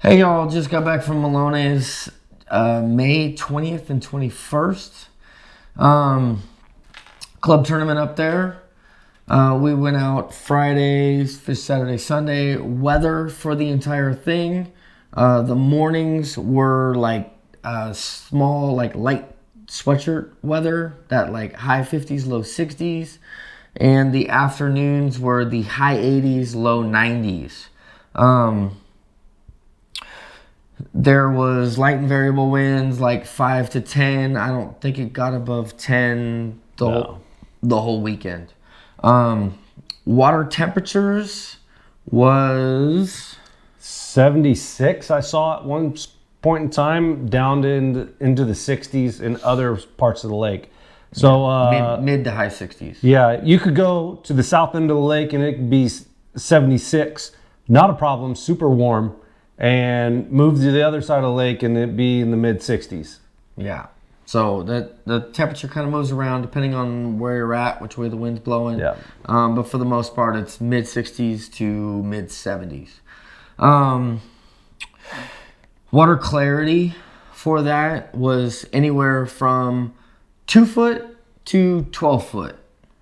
Hey y'all, just got back from Melones, May 20th and 21st. Club tournament up there. We went out Friday, Saturday, Sunday. Weather for the entire thing. The mornings were like small, like light sweatshirt weather, that like high 50s, low 60s. And the afternoons were the high 80s, low 90s. There was light and variable winds, like 5 to 10. I don't think it got above 10 the whole weekend. Water temperatures was 76. I saw at one point in time down into the 60s in other parts of the lake. So mid to high 60s. Yeah, you could go to the south end of the lake and it could be 76. Not a problem, super warm. And move to the other side of the lake and it'd be in the mid 60s. Yeah. So the temperature kind of moves around depending on where you're at, which way the wind's blowing. Yeah. But for the most part, it's mid 60s to mid 70s. Water clarity for that was anywhere from 2 foot to 12 foot.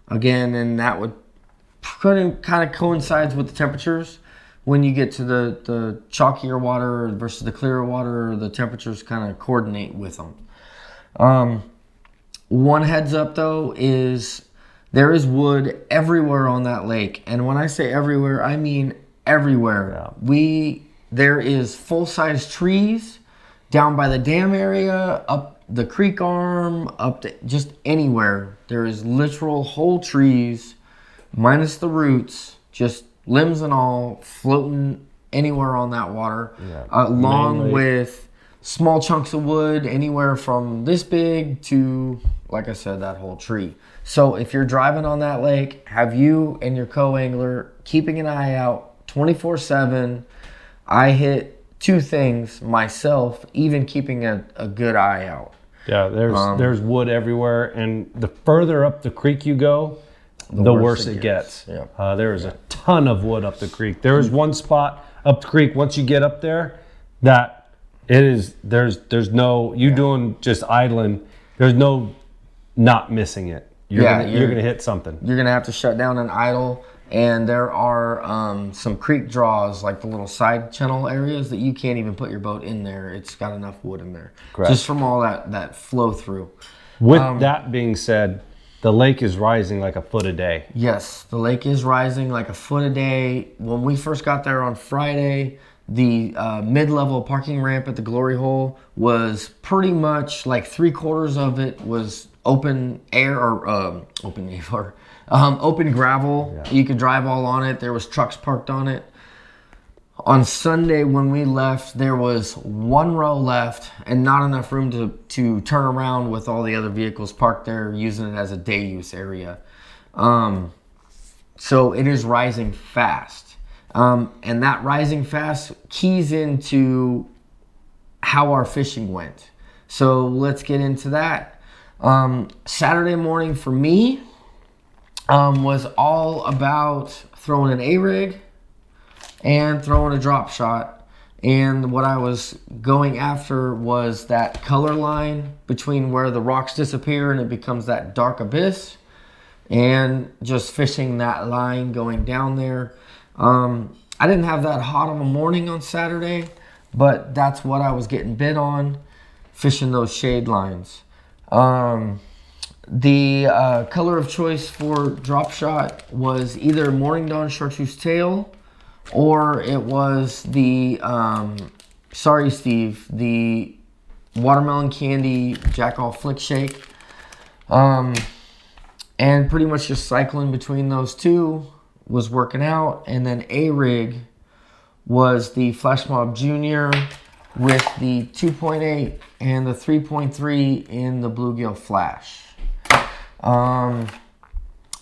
Again, and that would kind of coincides with the temperatures. When you get to the chalkier water versus the clearer water, the temperatures kind of coordinate with them. One heads up though is there is wood everywhere on that lake. And when I say everywhere, I mean everywhere. Yeah. There is full-size trees down by the dam area, up the creek arm, up to just anywhere. There is literal whole trees, minus the roots, just limbs and all, floating anywhere on that water, along with small chunks of wood, anywhere from this big to, like I said, that whole tree. So if you're driving on that lake, have you and your co-angler keeping an eye out 24/7. I hit 2 things myself, even keeping a good eye out. Yeah, there's wood everywhere, and the further up the creek you go, the worse it gets. Yeah. There's a ton of wood up the creek. There's one spot up the creek, once you get up there, that it is, there's no, you doing just idling, there's no not missing it. You're gonna hit something. You're gonna have to shut down and idle, and there are some creek draws, like the little side channel areas that you can't even put your boat in there. It's got enough wood in there. Correct. Just from all that flow through. With that being said, the lake is rising like a foot a day. Yes, the lake is rising like a foot a day. When we first got there on Friday, the mid-level parking ramp at the Glory Hole was pretty much like 3/4 of it was open air or open gravel. Yeah. You could drive all on it. There was trucks parked on it. On Sunday when we left, there was 1 row left and not enough room to turn around with all the other vehicles parked there, using it as a day use area. So it is rising fast. And that rising fast keys into how our fishing went. So let's get into that. Saturday morning for me was all about throwing an A-rig and throwing a drop shot. And what I was going after was that color line between where the rocks disappear and it becomes that dark abyss, and just fishing that line going down there. I didn't have that hot of a morning on Saturday, but that's what I was getting bit on, fishing those shade lines. The color of choice for drop shot was either Morning Dawn Chartreuse Tail, or it was the, sorry Steve, the Watermelon Candy Jackall Flick Shake. And pretty much just cycling between those two was working out. And then A-Rig was the Flash Mob Junior with the 2.8 and the 3.3 in the Bluegill Flash.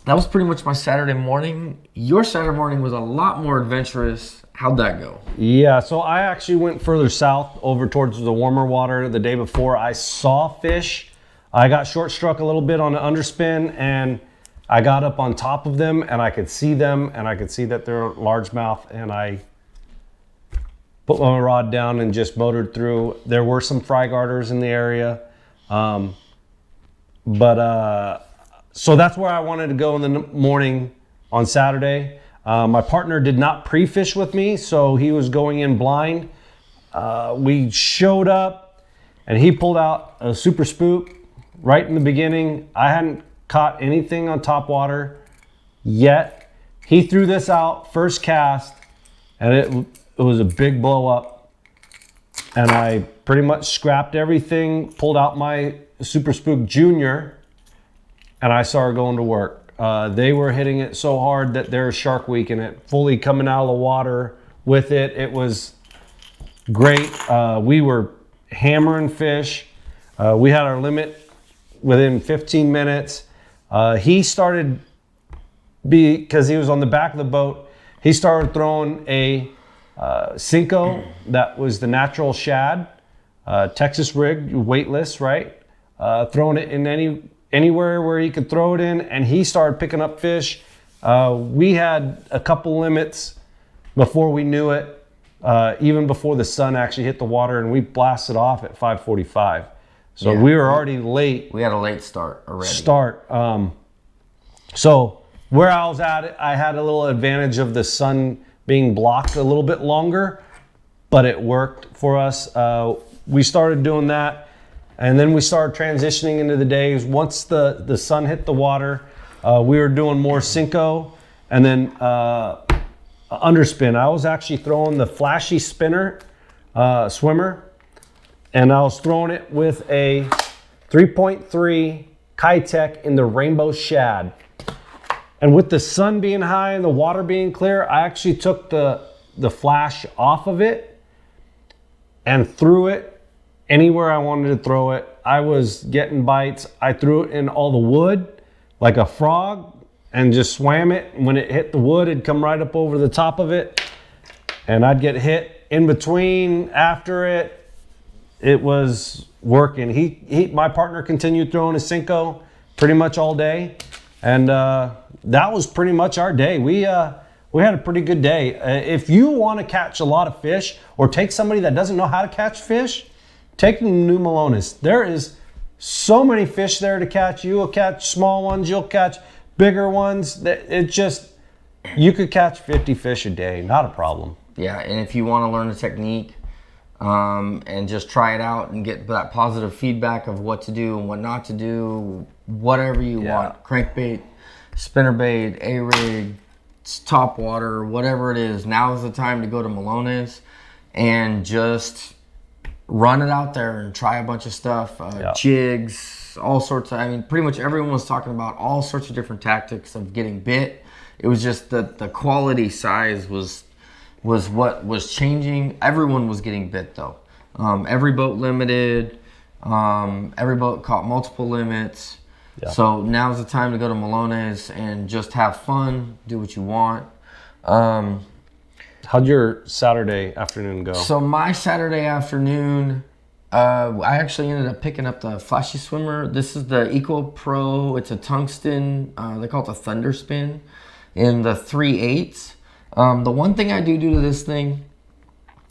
That was pretty much my Saturday morning. Your Saturday morning was a lot more adventurous. How'd that go? Yeah, so I actually went further south over towards the warmer water the day before. I saw fish. I got short struck a little bit on the underspin, and I got up on top of them and I could see them, and I could see that they're largemouth, and I put my rod down and just motored through. There were some fry garters in the area. So that's where I wanted to go in the morning on Saturday. My partner did not pre-fish with me, so he was going in blind. We showed up and he pulled out a super spook right in the beginning. I hadn't caught anything on top water yet. He threw this out first cast and it was a big blow up. And I pretty much scrapped everything, pulled out my Super Spook Junior, and I started going to work. They were hitting it so hard that there was Shark Week in it, fully coming out of the water with it. It was great. We were hammering fish. We had our limit within 15 minutes. He started, because he was on the back of the boat, he started throwing a Cinco that was the natural shad, Texas rig, weightless, right? Throwing it in anywhere where he could throw it in, and he started picking up fish. We had a couple limits before we knew it, even before the sun actually hit the water, and we blasted off at 5:45. So we were already late. We had a late start already. So where I was at, I had a little advantage of the sun being blocked a little bit longer, but it worked for us. We started doing that, and then we started transitioning into the days. Once the sun hit the water, we were doing more Cinco, and then underspin. I was actually throwing the flashy spinner swimmer, and I was throwing it with a 3.3 Kitech in the rainbow shad. And with the sun being high and the water being clear, I actually took the flash off of it and threw it anywhere I wanted to throw it. I was getting bites. I threw it in all the wood like a frog and just swam it. When it hit the wood, it'd come right up over the top of it, and I'd get hit in between after it. It was working. My partner continued throwing a Cinco pretty much all day, and that was pretty much our day. We had a pretty good day. If you want to catch a lot of fish, or take somebody that doesn't know how to catch fish, take them to New Melones. There is so many fish there to catch. You will catch small ones, you'll catch bigger ones. You could catch 50 fish a day, not a problem. Yeah, and if you want to learn the technique and just try it out and get that positive feedback of what to do and what not to do, whatever you want, crankbait, spinnerbait, A-rig, top water, whatever it is, now is the time to go to Melones and just run it out there and try a bunch of stuff, jigs, all sorts of, pretty much everyone was talking about all sorts of different tactics of getting bit. It was just that the quality size was what was changing. Everyone was getting bit though. Every boat limited, every boat caught multiple limits. Yeah. So now's the time to go to Melones and just have fun, do what you want. How'd your Saturday afternoon go? So my Saturday afternoon, I actually ended up picking up the flashy swimmer. This is the Eco Pro. It's a tungsten. They call it the Thunder Spin in the 3/8. The one thing I do to this thing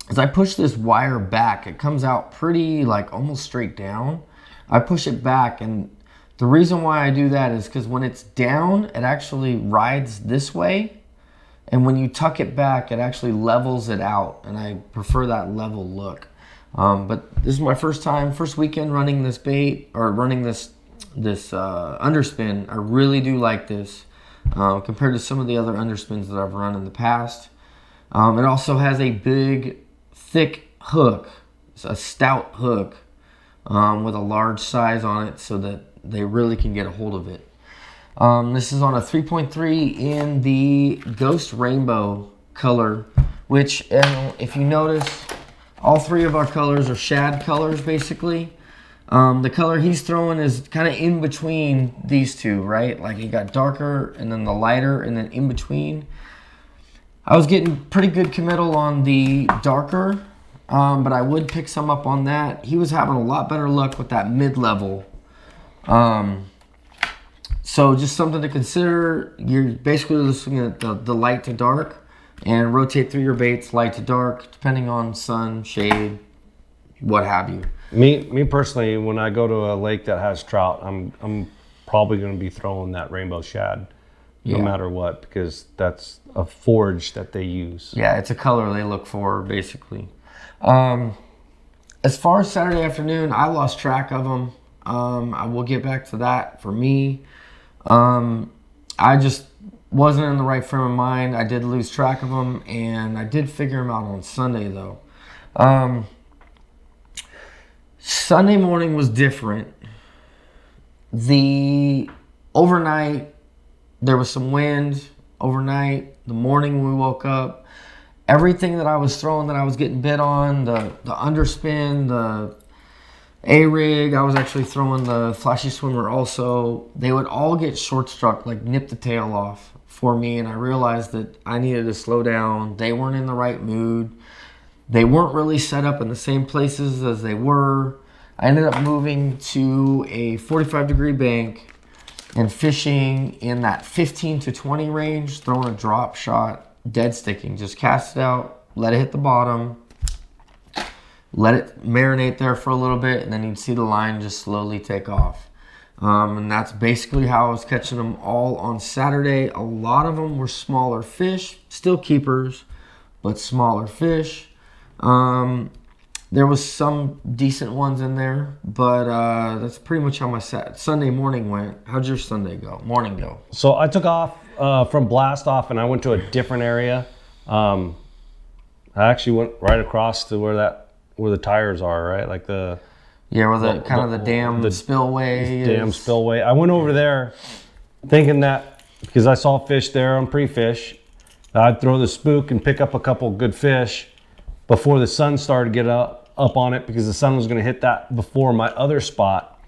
is I push this wire back. It comes out pretty like almost straight down. I push it back, and the reason why I do that is because when it's down, it actually rides this way. And when you tuck it back, it actually levels it out. And I prefer that level look. But this is my first weekend running this bait, or running this underspin. I really do like this compared to some of the other underspins that I've run in the past. It also has a big, thick hook. It's a stout hook with a large size on it so that they really can get a hold of it. This is on a 3.3 in the Ghost Rainbow color, which if you notice, all three of our colors are shad colors basically. The color he's throwing is kind of in between these two, right? Like he got darker and then the lighter and then in between. I was getting pretty good committal on the darker, but I would pick some up on that. He was having a lot better luck with that mid-level. So just something to consider. You're basically looking at the light to dark. and rotate through your baits light to dark, depending on sun, shade, what have you. Me personally, when I go to a lake that has trout, I'm probably going to be throwing that rainbow shad, no matter what, because that's a forage that they use. Yeah, it's a color they look for, basically. As far as Saturday afternoon, I lost track of them. I will get back to that. For me, I just wasn't in the right frame of mind. I did lose track of them, and I did figure them out on Sunday, though. Sunday morning was different. The overnight, there was some wind overnight. The morning we woke up, everything that I was throwing that I was getting bit on, the underspin, the A-rig, I was actually throwing the flashy swimmer also, they would all get short struck, like nip the tail off for me, and I realized that I needed to slow down. They weren't in the right mood. They weren't really set up in the same places as they were. I ended up moving to a 45-degree bank and fishing in that 15 to 20 range, throwing a drop shot, dead sticking. Just cast it out, let it hit the bottom, let it marinate there for a little bit, and then you'd see the line just slowly take off. And that's basically how I was catching them all on Saturday. A lot of them were smaller fish, still keepers, but smaller fish. There was some decent ones in there, but that's pretty much how my Sunday morning went. How'd your morning go? So I took off from Blast Off, and I went to a different area. I actually went right across to where the tires are, right? Like the where the kind of the dam spillway. Dam spillway. I went over there thinking that because I saw fish there on pre-fish, I'd throw the spook and pick up a couple good fish before the sun started to get up on it, because the sun was going to hit that before my other spot.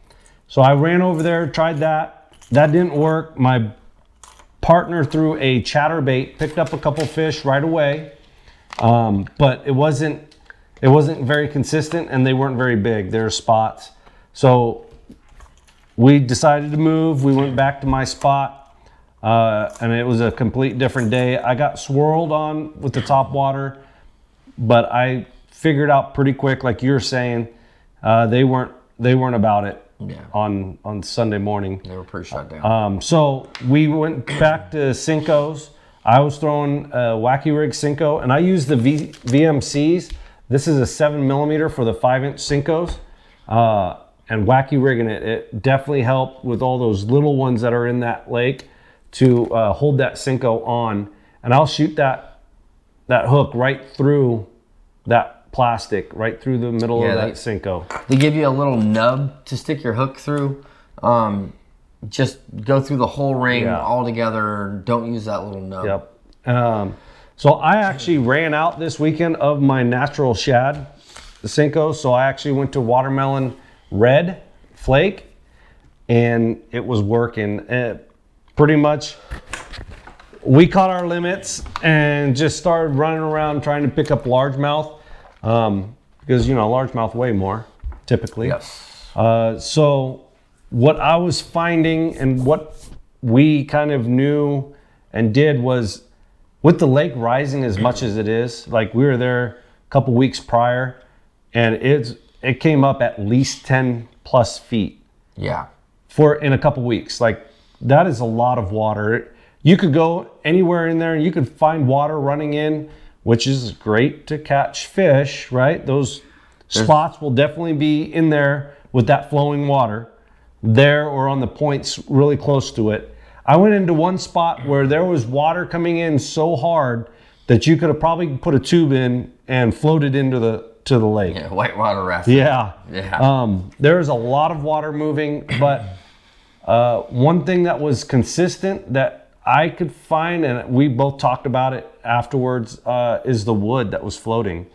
So I ran over there, tried that. That didn't work. My partner threw a chatterbait, picked up a couple fish right away, but it wasn't very consistent, and they weren't very big. There were spots. So we decided to move. We went back to my spot, and it was a complete different day. I got swirled on with the top water, but I figured out pretty quick, like you're saying, they weren't about it on Sunday morning. They were pretty shut down. So we went back to Cincos. I was throwing a Wacky Rig Cinco, and I used the VMCs. This is a 7mm for the 5-inch Cincos, and Wacky rigging it. It definitely helped with all those little ones that are in that lake to hold that Cinco on, and I'll shoot that hook right through that plastic, right through the middle of that Cinco. They give you a little nub to stick your hook through. Just go through the whole ring all together. Don't use that little nub. Yep. So I actually ran out this weekend of my natural shad, the Cinco. So I actually went to Watermelon Red Flake, and it was working. Pretty much, we caught our limits and just started running around trying to pick up largemouth. Because largemouth weigh more typically. Yes. So what I was finding and what we kind of knew and did was, with the lake rising as much as it is, like we were there a couple weeks prior, and it came up at least 10 plus feet. Yeah. In a couple weeks. Like, that is a lot of water. You could go anywhere in there and you could find water running in, which is great to catch fish, right? Those spots will definitely be in there with that flowing water, there or on the points really close to it. I went into one spot where there was water coming in so hard that you could have probably put a tube in and floated into the lake. Yeah, whitewater rafting. Yeah. Yeah. There is a lot of water moving, but one thing that was consistent that I could find, and we both talked about it afterwards, is the wood that was floating.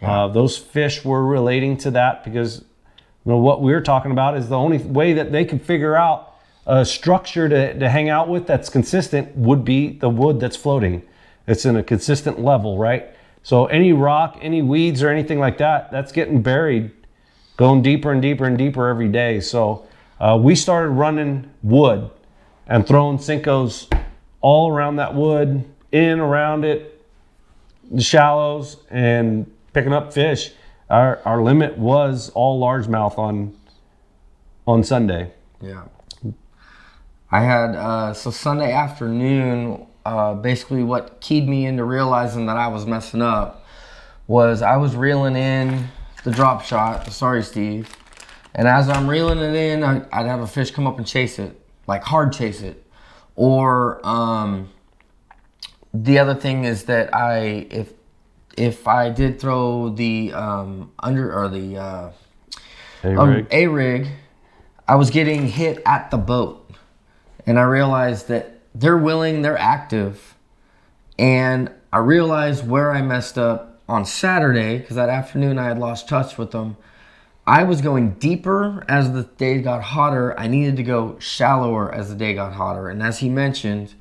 Yeah. Those fish were relating to that, because what we were talking about is the only way that they could figure out a structure to hang out with that's consistent would be the wood that's floating. It's in a consistent level, right? So any rock, any weeds or anything like that, that's getting buried, going deeper and deeper and deeper every day. So we started running wood and throwing Cincos all around that wood, in, around it, the shallows and picking up fish. Our limit was all largemouth on Sunday. Yeah. I had, so Sunday afternoon, basically what keyed me into realizing that I was messing up was I was reeling in the drop shot, the Sorry Steve, and as I'm reeling it in, I'd have a fish come up and chase it, like hard chase it. Or the other thing is that if I did throw the A-rig, I was getting hit at the boat. And I realized that they're willing, they're active. And I realized where I messed up on Saturday, because that afternoon I had lost touch with them. I was going deeper as the day got hotter. I needed to go shallower as the day got hotter. And as he mentioned,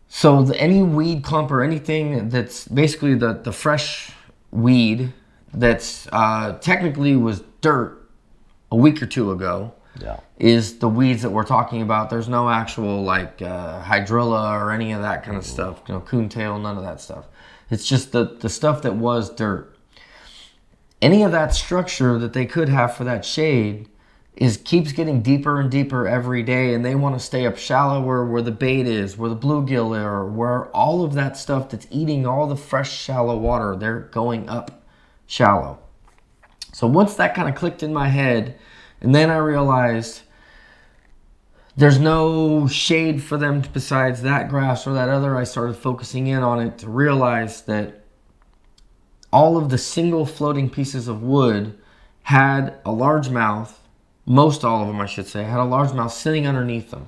so any weed clump or anything that's basically the fresh weed that's technically was dirt a week or two ago, is the weeds that we're talking about. There's no actual like hydrilla or any of that kind of stuff, coontail, none of that stuff. It's just the stuff that was dirt. Any of that structure that they could have for that shade keeps getting deeper and deeper every day, and they want to stay up shallower where the bait is, where the bluegill are, where all of that stuff that's eating all the fresh shallow water, they're going up shallow. So once that kind of clicked in my head, and then I realized there's no shade for them besides that grass or that other, I started focusing in on it to realize that all of the single floating pieces of wood had a largemouth, most all of them I should say, had a largemouth sitting underneath them.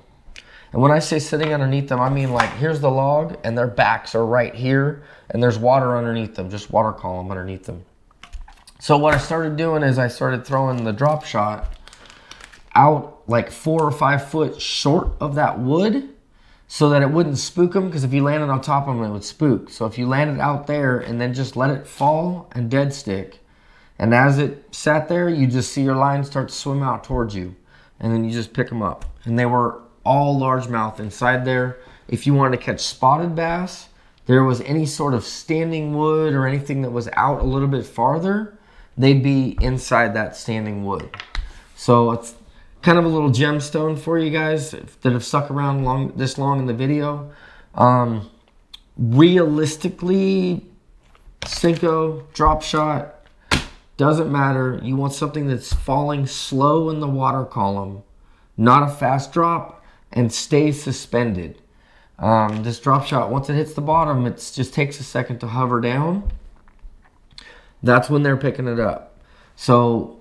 And when I say sitting underneath them, I mean like here's the log and their backs are right here and there's water underneath them, just water column underneath them. So what I started doing is I started throwing the drop shot out like 4 or 5 foot short of that wood so that it wouldn't spook them, because if you landed on top of them, it would spook. So if you landed out there and then just let it fall and dead stick, and as it sat there, you just see your line start to swim out towards you, and then you just pick them up. And they were all largemouth inside there. If you wanted to catch spotted bass, there was any sort of standing wood or anything that was out a little bit farther, they'd be inside that standing wood. So it's kind of a little gemstone for you guys that have stuck around this long in the video. Realistically, Cinco, drop shot, doesn't matter. You want something that's falling slow in the water column, not a fast drop, and stays suspended. This drop shot, once it hits the bottom, it just takes a second to hover down. That's when they're picking it up. So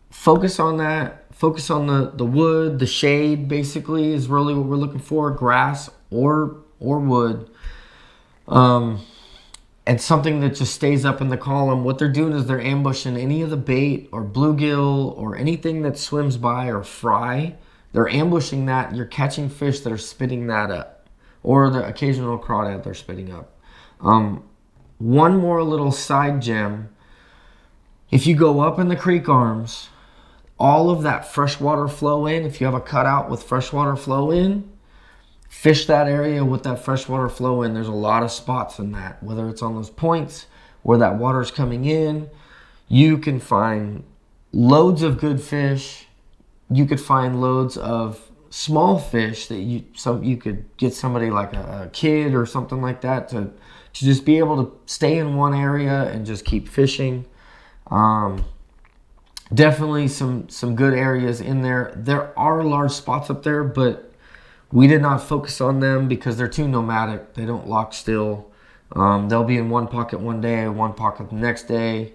focus on that. Focus on the wood, the shade basically is really what we're looking for, grass or wood. And something that just stays up in the column. What they're doing is they're ambushing any of the bait or bluegill or anything that swims by or fry. They're ambushing that. You're catching fish that are spitting that up, or the occasional crawdad they're spitting up. One more little side gem. If you go up in the creek arms, all of that freshwater flow in, if you have a cutout with freshwater flow in, fish that area with that freshwater flow in. There's a lot of spots in that, whether it's on those points where that water's coming in. You can find loads of good fish. You could find loads of small fish that you could get somebody like a kid or something like that to just be able to stay in one area and just keep fishing. Definitely some good areas in there. There are large spots up there, but we did not focus on them because they're too nomadic. They don't lock still. They'll be in one pocket one day, one pocket the next day.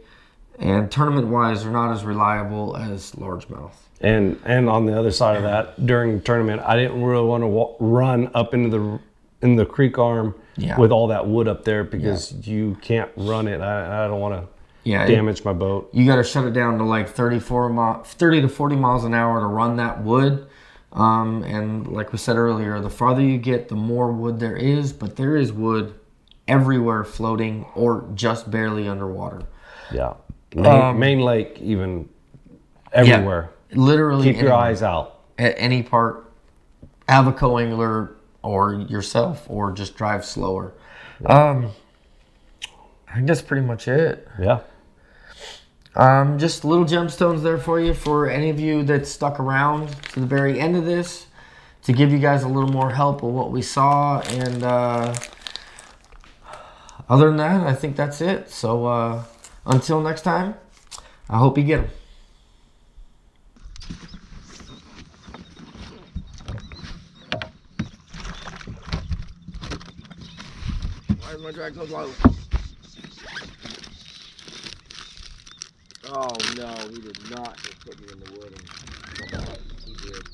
And tournament-wise, they're not as reliable as largemouth. And on the other side of that, during the tournament, I didn't really want to run up into the creek arm with all that wood up there because you can't run it. I don't want to damage my boat. You got to shut it down to like 30 to 40 miles an hour to run that wood. And like we said earlier, the farther you get, the more wood there is, but there is wood everywhere floating or just barely underwater. Yeah. Main lake, even everywhere. Yeah, literally. Keep your eyes out. At any part, have a co-angler or yourself, or just drive slower. I think that's pretty much it. Yeah. Just little gemstones there for you, for any of you that stuck around to the very end of this, to give you guys a little more help of what we saw. And other than that, I think that's it. So until next time, I hope you get them. Why is my drag so slow? Oh no, he did not just put me in the wood and come out. He did.